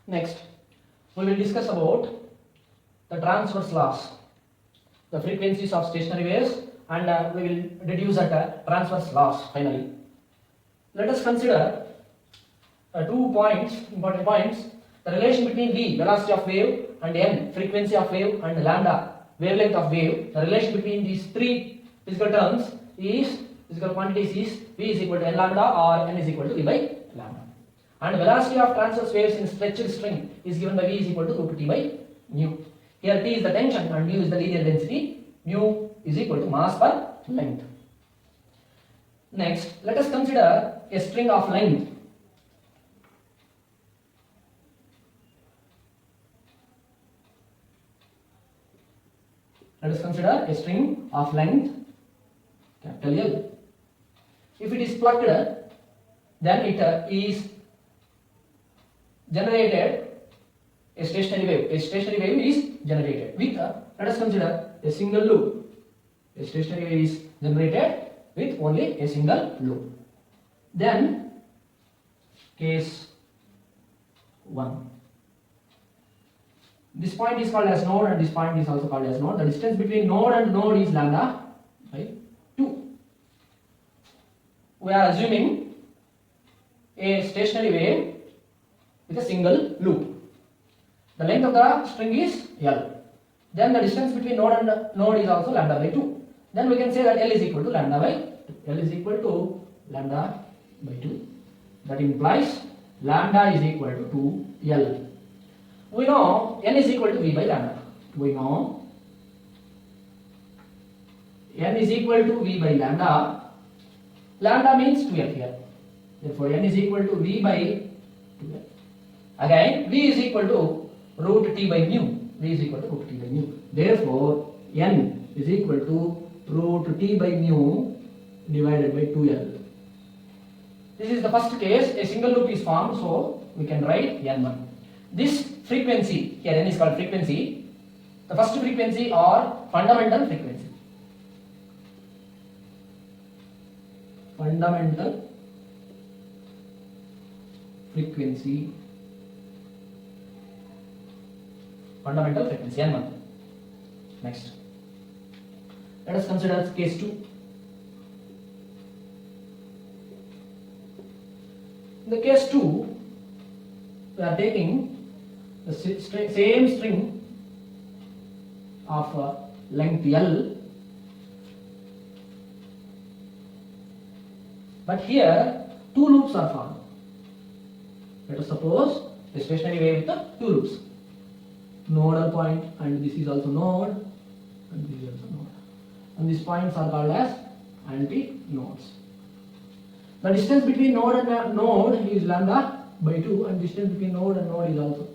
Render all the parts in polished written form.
Next, we will discuss about the transverse laws, the frequencies of stationary waves, and we will deduce at transverse laws finally. Let us consider 2 points, important points: the relation between v, velocity of wave, and n, frequency of wave, and lambda, wavelength of wave. The relation between these three physical terms is, physical quantities is v is equal to n lambda or n is equal to v by lambda. And velocity of transverse waves in stretched string is given by v is equal to root t by mu. Here t is the tension and mu is the linear density. Mu is equal to mass per length. Next, let us consider a string of length. Let us consider a string of length capital L. If it is plucked, then it is generated a stationary wave. A stationary wave is generated with let us consider a single loop. A stationary wave is generated with only a single loop. Then case 1. This point is called as node and this point is also called as node. The distance between node and node is lambda by 2. We are assuming a stationary wave with a single loop. The length of the string is L. Then the distance between node and node is also lambda by 2. Then we can say that L is equal to lambda by 2. L is equal to lambda by 2. That implies lambda is equal to 2L. We know n is equal to v by lambda. We know n is equal to v by lambda. Lambda means 2L here. Therefore, n is equal to v by 2L. Again, v is equal to root t by mu. V is equal to root t by mu. Therefore, n is equal to root t by mu divided by 2L. This is the first case. A single loop is formed, so we can write n1. This frequency, here n is called frequency. The first frequency or fundamental frequency. Fundamental frequency. Fundamental frequency n1. Next, let us consider case 2. In the case 2, we are taking the same string of length L, but here 2 loops are formed. Let us suppose a stationary wave with 2 loops. Nodal point, and this is also node, and this is also node. And these points are called as antinodes. The distance between node and node is lambda by 2, and distance between node and node is also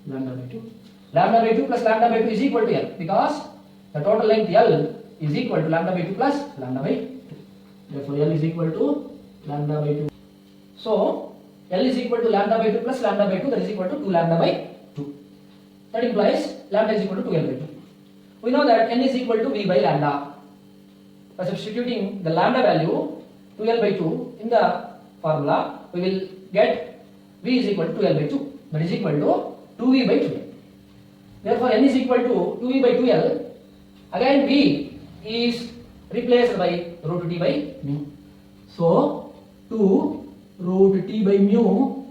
lambda by 2. Lambda by 2 plus lambda by 2 is equal to L, because the total length L is equal to lambda by 2 plus lambda by 2. Therefore, L is equal to lambda by 2. So, L is equal to lambda by 2 plus lambda by 2, that is equal to 2 lambda by 2. That implies lambda is equal to 2L by 2. We know that n is equal to v by lambda. By substituting the lambda value 2L by 2 in the formula, we will get v is equal to 2L by 2. That is equal to 2v by 2L. Therefore, n is equal to 2v by 2L. Again, v is replaced by root t by mu. So, 2 root t by mu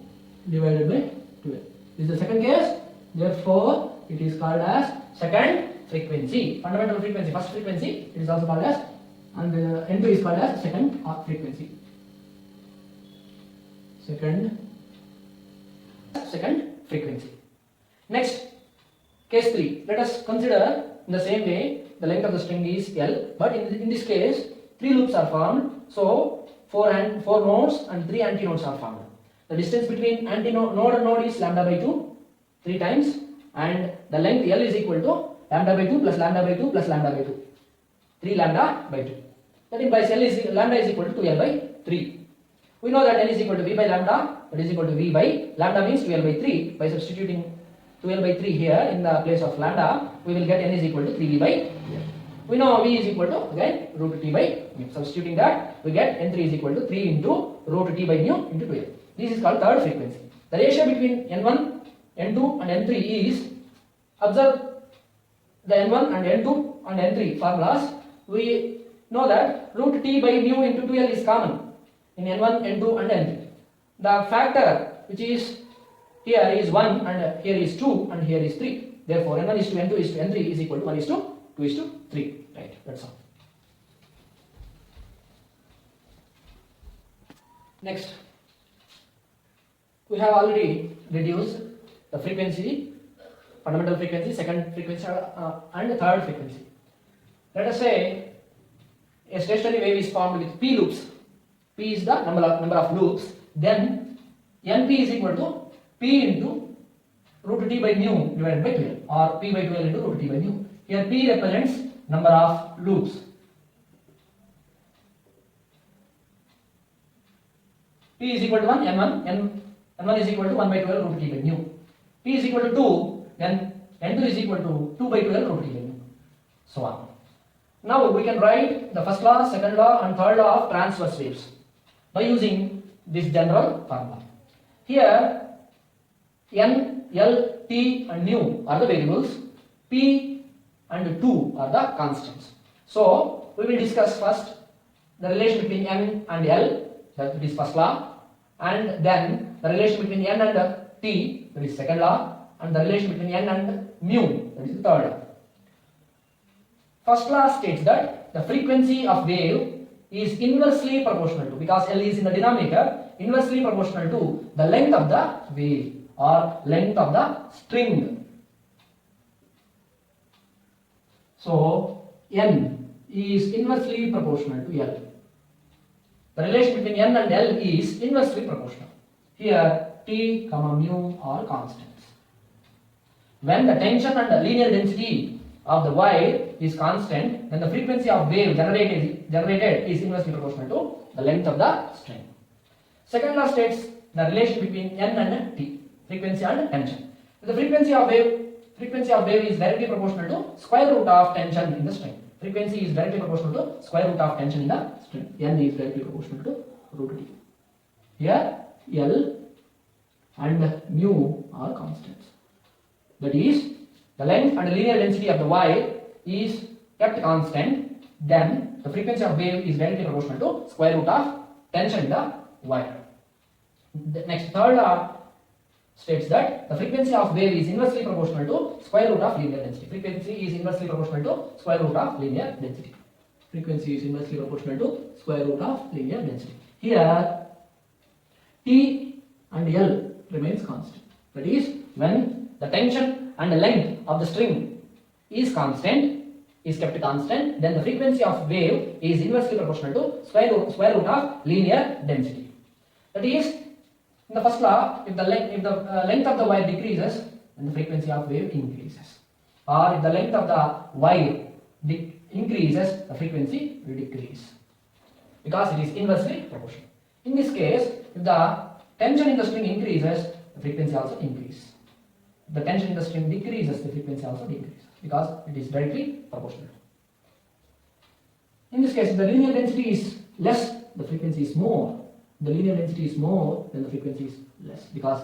divided by 2L. This is the second case. Therefore, it is called as second frequency. Fundamental frequency, first frequency, it is also called as, and n2 is called as second frequency. Second frequency. Next, case 3. Let us consider in the same way the length of the string is L, but in this case 3 loops are formed. So 4 nodes and 3 antinodes are formed. The distance between node and node is lambda by 2 3 times, and the length L is equal to lambda by 2 plus lambda by 2 plus lambda by 2. 3 lambda by 2. That implies lambda is equal to 2L by 3. We know that n is equal to v by lambda, that is equal to v by lambda means 2L by 3. By substituting 2L by 3 here in the place of lambda, we will get n is equal to 3v by L. We know v is equal to again root t by mu. Substituting that, we get n3 is equal to 3 into root t by mu into 2L. This is called third frequency. The ratio between n1, N2 and N3 is, observe the N1 and N2 and N3 formulas. We know that root T by mu into 2L is common in N1, N2 and N3. The factor which is here is 1 and here is 2 and here is 3. Therefore, N1 is to N2 is to N3 is equal to 1 is to 2 is to 3. Right, that's all. Next, we have already reduced the frequency, fundamental frequency, second frequency and third frequency. Let us say a stationary wave is formed with P loops. P is the number of loops. Then Np is equal to P into root T by mu divided by 12 or P by 12 into root T by mu. Here P represents number of loops. P is equal to 1, N1 is equal to 1 by 12 root T by mu. P is equal to 2, then N2 is equal to 2 by 12 root T by mu. So on. Now we can write the first law, second law and third law of transverse waves by using this general formula. Here N, L, T and mu are the variables, P and 2 are the constants. So we will discuss first the relation between N and L, that is first law, and then the relation between N and T, that is second law, and the relation between N and mu, that is the third law. First law states that the frequency of wave is inversely proportional to, because L is in the denominator, inversely proportional to the length of the wave or length of the string. So N is inversely proportional to L. The relation between N and L is inversely proportional. Here T, mu are constants. When the tension and the linear density of the wire is constant, then the frequency of wave generated is inversely proportional to the length of the string. Second law states the relation between N and T, frequency and tension. The frequency of wave is directly proportional to square root of tension in the string. Frequency is directly proportional to square root of tension in the string. N is directly proportional to root T. Here L and mu are constants. That is, the length and linear density of the wire is kept constant, then the frequency of wave is directly proportional to square root of tension in the wire. The next third law states that the frequency of wave is inversely proportional to square root of linear density. Frequency is inversely proportional to square root of linear density. Frequency is inversely proportional to square root of linear density. Here T and L remains constant. That is, when the tension and the length of the string is constant, is kept constant, then the frequency of wave is inversely proportional to square root of linear density. That is, in the first law, if the length of the wire decreases, then the frequency of wave increases. Or if the length of the wire increases, the frequency will decrease, because it is inversely proportional. In this case, if the tension in the string increases, the frequency also increases. If the tension in the string decreases, the frequency also decreases, because it is directly proportional. In this case, if the linear density is less, the frequency is more. The linear density is more, then the frequency is less, because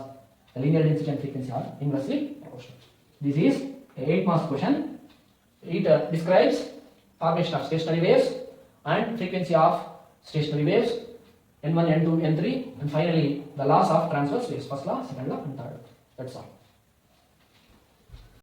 the linear density and frequency are inversely proportional. This is a 8 marks question. It describes formation of stationary waves and frequency of stationary waves, N1, N2, N3, and finally the laws of transverse waves, first law, second law and third law. That's all.